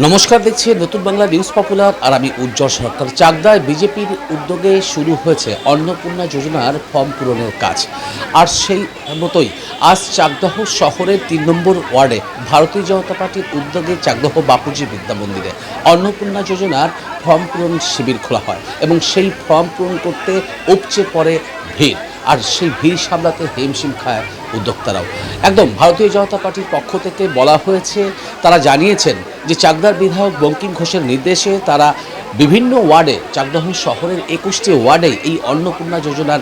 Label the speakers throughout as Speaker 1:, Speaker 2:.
Speaker 1: নমস্কার, দেখছি নতুন বাংলা নিউজ পপুলার আর আমি উজ্জ্বল সরকার। চাকদায় বিজেপির উদ্যোগে শুরু হয়েছে অন্নপূর্ণা যোজনার ফর্ম পূরণের কাজ। আর সেই মতোই আজ চাকদাহ শহরের ৩ নম্বর ওয়ার্ডে ভারতীয় জনতা পার্টির উদ্যোগে চাকদাহ বাপুজি বিদ্যা মন্দিরে অন্নপূর্ণা যোজনার ফর্ম পূরণ শিবির খোলা হয় এবং সেই ফর্ম পূরণ করতে উপচে পড়ে ভিড়। আর সেই ভিড় সামলাতে হিমশিম খায় উদ্যোক্তারাও। একদম ভারতীয় জনতা পার্টির পক্ষ থেকে বলা হয়েছে, তারা জানিয়েছেন যে চাকদার বিধায়ক বঙ্কিম ঘোষের নির্দেশে তারা বিভিন্ন ওয়ার্ডে, চাকদাহ শহরের ২১টি ওয়ার্ডে এই অন্নপূর্ণা যোজনার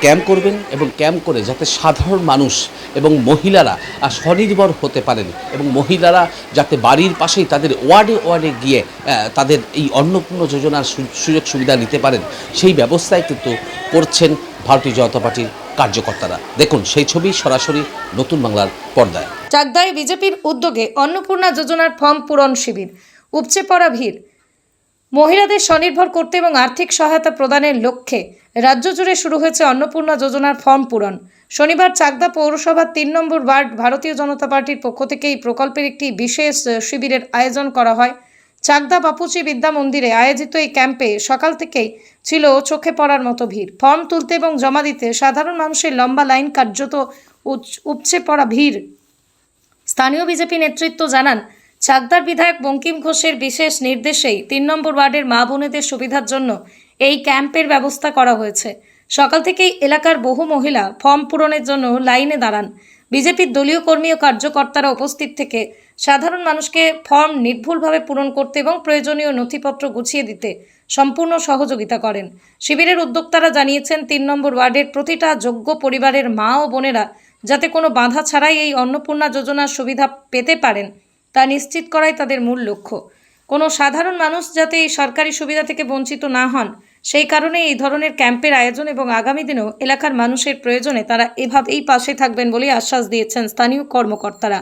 Speaker 1: ক্যাম্প করবেন এবং ক্যাম্প করে যাতে সাধারণ মানুষ এবং মহিলারা স্বনির্ভর হতে পারেন এবং মহিলারা যাতে বাড়ির পাশেই তাদের ওয়ার্ডে ওয়ার্ডে গিয়ে তাদের এই অন্নপূর্ণা যোজনার সুযোগ সুবিধা নিতে পারেন, সেই ব্যবস্থায় কিন্তু করছেন ভারতীয় জনতা পার্টির কার্যকর্তারা। দেখুন সেই ছবি সরাসরি নতুন বাংলার পর্দায়।
Speaker 2: চাকদায় বিজেপির উদ্যোগে অন্নপূর্ণা যোজনার ফর্ম পূরণ শিবির, উপচে পড়া ভিড়। মহিলাদের স্বনির্ভর করতে এবং আর্থিক সহায়তা প্রদানের লক্ষ্যে রাজ্য জুড়ে শুরু হয়েছে অন্নপূর্ণা যোজনার ফর্ম পূরণ। শনিবার চাকদা পৌরসভার ৩ নম্বর ওয়ার্ড ভারতীয় জনতা পার্টির পক্ষ থেকে এই প্রকল্পের একটি বিশেষ শিবিরের আয়োজন করা হয়। চাকদা বাপুজি বিদ্যা মন্দিরে আয়োজিত এই ক্যাম্পে সকাল থেকেই ছিল চোখে পড়ার মতো ভিড়। ফর্ম তুলতে এবং জমা দিতে সাধারণ মানুষের লম্বা লাইন, কার্যত উপচে পড়া ভিড়। স্থানীয় বিজেপি নেতৃত্ব জানান, চাকদার বিধায়ক বঙ্কিম ঘোষের বিশেষ নির্দেশেই ৩ নম্বর ওয়ার্ডের মা বোনেদের সুবিধার জন্য এই ক্যাম্পের ব্যবস্থা করা হয়েছে। সকাল থেকেই এলাকার বহু মহিলা ফর্ম পূরণের জন্য লাইনে দাঁড়ান। বিজেপির দলীয় কর্মী ও কার্যকর্তারা উপস্থিত থেকে সাধারণ মানুষকে ফর্ম নির্ভুলভাবে পূরণ করতে এবং প্রয়োজনীয় নথিপত্র গুছিয়ে দিতে সম্পূর্ণ সহযোগিতা করেন। শিবিরের উদ্যোক্তারা জানিয়েছেন, ৩ নম্বর ওয়ার্ডের প্রতিটা যোগ্য পরিবারের মা ও বোনেরা যাতে কোনো বাধা ছাড়াই এই অন্নপূর্ণা যোজনার সুবিধা পেতে পারেন তা নিশ্চিত করাই তাদের মূল লক্ষ্য। কোনো সাধারণ মানুষ যাতে এই সরকারি সুবিধা থেকে বঞ্চিত না হন, সেই কারণে এই ধরনের ক্যাম্পের আয়োজন এবং আগামী দিনেও এলাকার মানুষের প্রয়োজনে তারা এভাবেই পাশে থাকবেন বলে আশ্বাস দিয়েছেন স্থানীয় কর্মকর্তারা।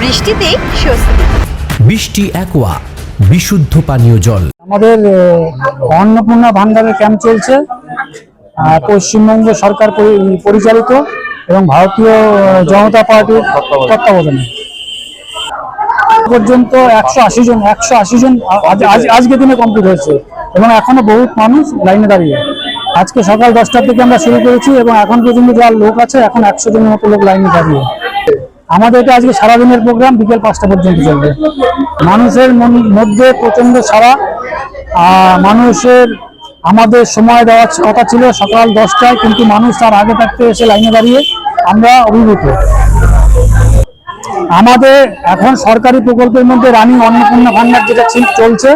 Speaker 3: বৃষ্টিতেই স্বস্তি।
Speaker 4: বৃষ্টি অ্যাকোয়া, বিশুদ্ধ পানীয় জল।
Speaker 5: আমাদের অন্নপূর্ণা ভান্ডারের ক্যাম্প চলছে পশ্চিমবঙ্গ সরকার পরিচালিত এবং ভারতীয় জনতা পার্টির তত্ত্বাবধানে। পর্যন্ত 180 জন আজকে দিনে কমপ্লিট হয়েছে এবং এখনো বহুত মানুষ লাইনে দাঁড়িয়ে। আজকে সকাল 10টার থেকে আমরা শুরু করেছি এবং এখন পর্যন্ত যা লোক আছে, এখন 100 জনের মতো লোক লাইনে দাঁড়িয়ে। আমাদের এটা আজকে সারাদিনের প্রোগ্রাম, বিকেল 5টা পর্যন্ত চলবে। মানুষের মধ্যে প্রচন্ড সাড়া। মানুষের আমাদের সময় দেওয়ার কথা ছিল সকাল 10টায়, কিন্তু মানুষ তার আগে থাকতে এসে লাইনে দাঁড়িয়ে। আমরা অভিভূত। আমাদের এখন সরকারি প্রকল্পের মধ্যে রানিং অন্নপূর্ণা ভান্ডার যেটা চলছে,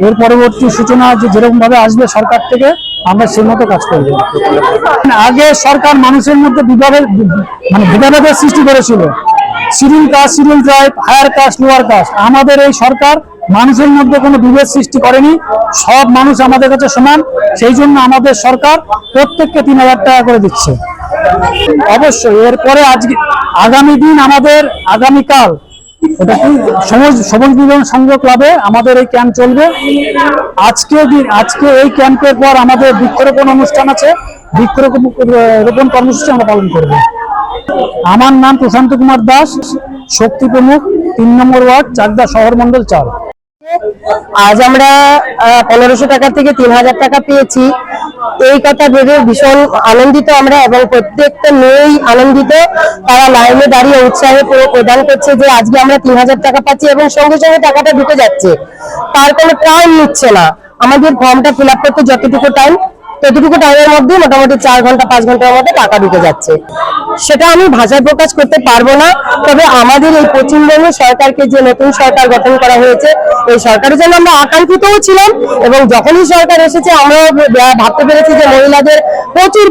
Speaker 5: এর পরবর্তী সূচনা যেরকম ভাবে আসবে সরকার থেকে, আমরা সেই মতো কাজ করব। আগে সরকার মানুষের মধ্যে ভেদাভেদের সৃষ্টি করেছিল, schedule caste, schedule tribe, higher caste, lower caste. আমাদের এই সরকার মানুষের মধ্যে কোনো বিভেদ সৃষ্টি করেনি, সব মানুষ আমাদের কাছে সমান। সেই জন্য আমাদের সরকার প্রত্যেককে 3000 টাকা করে দিচ্ছে। অবশ্যই এরপরে আগামী দিন আমাদের আগামীকাল ওটা কি সবুজ বিধান সংঘ ক্লাবে আমাদের এই ক্যাম্প চলবে। আজকে এই ক্যাম্পের পর আমাদের বৃক্ষরোপণ অনুষ্ঠান আছে, বৃক্ষরোপণ কর্মসূচি আমরা পালন করব। আমার নাম প্রশান্ত কুমার দাস, শক্তি প্রমুখ, ৩ নম্বর ওয়ার্ড, চাকদা শহর মন্ডল 4।
Speaker 3: আজ আমরা 1500 টাকা থেকে 3000 টাকা পেয়েছি। এই কথা ভেবে ভীষণ আনন্দিত আমরা, এবং প্রত্যেকটা মেয়েই আনন্দিত। তারা লাইনে দাঁড়িয়ে উৎসাহে প্রদান করছে যে আজকে আমরা 3000 টাকা পাচ্ছি এবং সঙ্গে সঙ্গে টাকাটা ঢুকে যাচ্ছে। তার কোনো টাইম নিচ্ছে না। আমাদের ফর্মটা ফিল আপ করতে যতটুকু টাইম, ততটুকু টাইমের মধ্যে মোটামুটি 4 ঘন্টা 5 ঘন্টার মধ্যে টাকা ঢুকে যাচ্ছে। সেটা আমি ভাষায় প্রকাশ করতে পারবো না। তবে আমাদের এই পশ্চিমবঙ্গ সরকারকে, যে নতুন সরকার গঠন করা হয়েছে, এই সরকারের জন্য আমরা আকাঙ্ক্ষিতও ছিলাম এবং যখনই সরকার এসেছে আমরাও ভাবতে পেরেছি যে মহিলাদের প্রচুর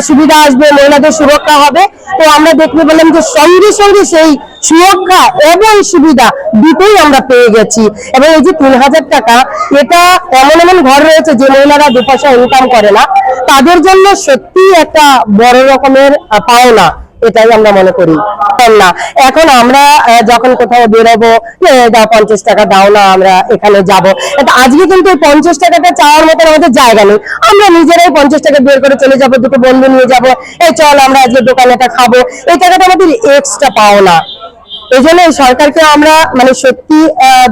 Speaker 3: সুবিধা আসবে, মহিলাদের সুরক্ষা হবে। তো আমরা দেখতে পেলাম যে সঙ্গে সঙ্গে সেই সুরক্ষা এবং সুবিধা দুটোই আমরা পেয়ে গেছি। এবং এই যে 3000 টাকা, এটা এমন এমন ঘর রয়েছে যে মহিলারা 2 পয়সা ইনকাম করে না, তাদের জন্য সত্যি একটা বড় রকমের পাওনা এটাই আমরা মনে করি। না এখন আমরা যখন কোথাও বেরোবো, দাও 50 টাকা দাও না, আমরা এখানে যাবো, আজকে কিন্তু 50 টাকাটা চাওয়ার মতো আমাদের জায়গা নেই, আমরা নিজেরাই 50 টাকা বের করে চলে যাবো, দুটো বন্ধু নিয়ে যাবো, এই চল আমরা আজকে দোকানেটা খাবো, এই টাকাটা আমাদের এক্সট্রা পাও না। এই জন্য এই সরকারকে আমরা মানে সত্যি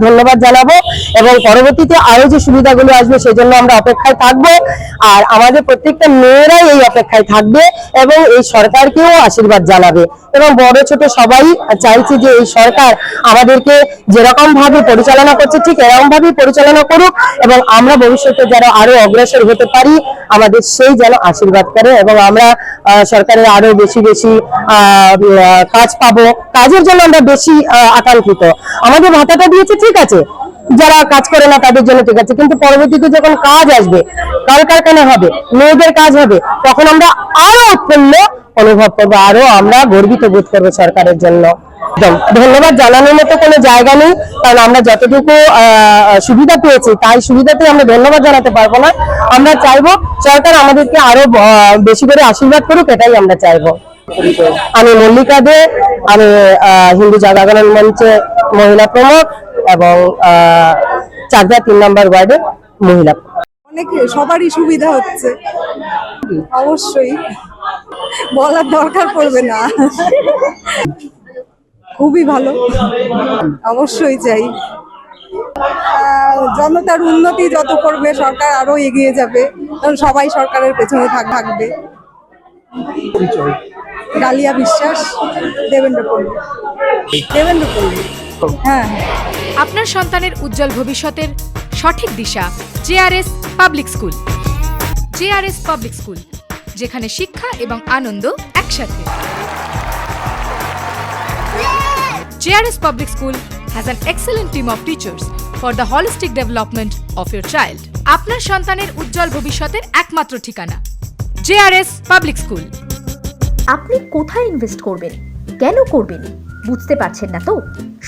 Speaker 3: ধন্যবাদ জানাবো, এবং পরবর্তীতে আরো যে সুবিধাগুলো আসবে সেই জন্য আমরা অপেক্ষায় থাকবো। আর আমাদের প্রত্যেকটা মেয়েরাই এই অপেক্ষায় থাকবে এবং এই সরকারকেও আশীর্বাদ জানাবে, এবং বড় ছোট সবাই চাইছি যে এই সরকার আমাদেরকে যেরকম ভাবে পরিচালনা করছে ঠিক এরকম ভাবেই পরিচালনা করুক, এবং আমরা ভবিষ্যতে যারা আরো অগ্রসর হতে পারি আমাদের সেই যেন আশীর্বাদ করে, এবং আমরা সরকারের আরো বেশি বেশি কাজ পাবো, কাজের জন্য আমরা বেশি আকাঙ্ক্ষিত। আমাদের ভাতাটা দিয়েছে ঠিক আছে, যারা কাজ করে না তাদের জন্য ঠিক আছে, কিন্তু পরবর্তীতে যখন কাজ আসবে, কলকারখানা হবে, মেয়েদের কাজ হবে, তখন আমরা আরো উৎফুল্ল অনুভব করবো, আরো আমরা গর্বিত বোধ করবো সরকারের জন্য। একদম ধন্যবাদ জানানোর মতো কোনো জায়গা নেই, কারণ আমরা যতটুকু সুবিধা পেয়েছি তাই সুবিধাতে আমরা ধন্যবাদ জানাতে পারবো না। আমরা চাইবো সরকার আমাদেরকে আরো বেশি করে আশীর্বাদ করুক, এটাই আমরা চাইবো। আমি মল্লিকা দে, আমি হিন্দু জাগরণ মঞ্চে মহিলা প্রমুখ এবং চাকদা 3 নম্বর ওয়ার্ডে মহিলা।
Speaker 6: অনেক সবারই সুবিধা হচ্ছে, অবশ্যই বলার দরকার পড়বে না, খুবই ভালো, অবশ্যই চাই। জনতার উন্নতি যত করবে সরকার আরো এগিয়ে যাবে, কারণ সবাই সরকারের পেছনে থাকবে। ডালিয়া বিশ্বাস, দেবেন্দ্রপল্লী। হ্যাঁ,
Speaker 7: আপনার সন্তানের উজ্জ্বল ভবিষ্যতের সঠিক দিশা JRS public school. JRS public school, যেখানে শিক্ষা এবং আনন্দ একসাথে। JRS public school has an excellent team of teachers for the holistic development of your child. আপনার সন্তানের উজ্জ্বল ভবিষ্যতের একমাত্র ঠিকানা জেআরএস পাবলিক স্কুল।
Speaker 8: আপনি কোথায় ইনভেস্ট করবেন, কেন করবেন, বুঝতে পারছেন না তো?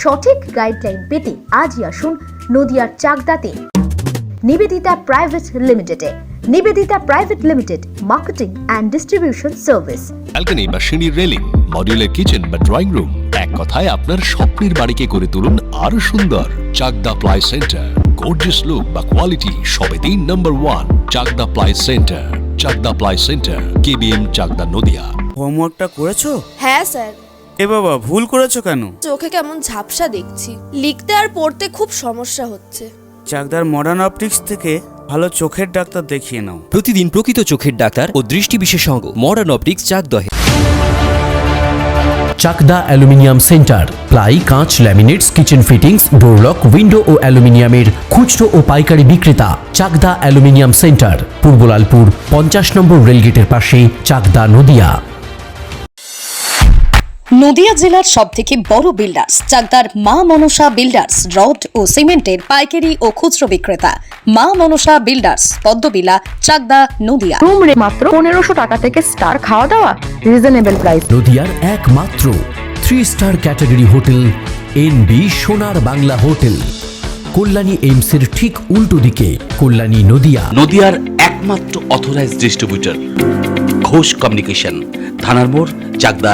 Speaker 8: সঠিক গাইডলাইন পেতে আজই আসুন নদিয়ার চাকদাতে নিবেদিতা প্রাইভেট লিমিটেডে। Nivedita private limited, marketing and distribution service.
Speaker 9: Balcony বা সিঁড়ির রেলিং, মডিউলার কিচেন বা ড্রয়িং রুম, এক কথায় আপনার স্বপ্নের বাড়িকে করে তুলুন আরো সুন্দর। Chakdah ply centre, gorgeous look বা কোয়ালিটি সবে 3 number 1 Chakdah ply centre. Chakdah ply centre, KBM, Chakdah, Nadia.
Speaker 10: হোমওয়ার্কটা করেছো?
Speaker 11: হ্যাঁ স্যার।
Speaker 10: এ বাবা, ভুল করেছো কেন?
Speaker 11: চোখে কেমন ঝাপসা দেখছি, লিখতে আর পড়তে খুব সমস্যা হচ্ছে।
Speaker 10: চাকদার মডার্ন অপটিক্স থেকে ভালো চোখের ডাক্তার দেখিয়ে নাও।
Speaker 4: প্রতিদিন প্রকৃত চোখের ডাক্তার ও দৃষ্টি বিশেষজ্ঞ মডার্ন অপটিক্স চাকদহে। চাকদা অ্যালুমিনিয়াম সেন্টার, প্লাই, কাঁচ, laminates, kitchen fittings, door lock, window ও অ্যালুমিনিয়ামের খুচরো ও পাইকারি বিক্রেতা। Chakdah aluminium centre, Purbalalpur 50 number রেলগেটের পাশে, চাকদা, নদিয়া।
Speaker 2: নদিয়া জেলার সবথেকে বড় বিল্ডার্স চাকদার মা মনসা বিল্ডার্স, রড ও সিমেন্টের পাইকারি ও খুচরো বিক্রেতা। Maa Manasa builders, Padmabila, Chakdah, Nadia.
Speaker 3: Room rate মাত্র 1500 টাকা থেকে স্টার, খাওয়া দাওয়া রিজনেবল প্রাইস।
Speaker 4: নদিয়ার একমাত্র 3 স্টার ক্যাটাগরি হোটেল এনবি সোনার বাংলা হোটেল, কল্যাণী এইমসের ঠিক উল্টো দিকে, কল্যাণী, নদিয়া।
Speaker 1: নদিয়ার একমাত্র অথরাইজড ডিস্ট্রিবিউটর ঘোষ কমিউনিকেশন, থানার মোড়, চাকদা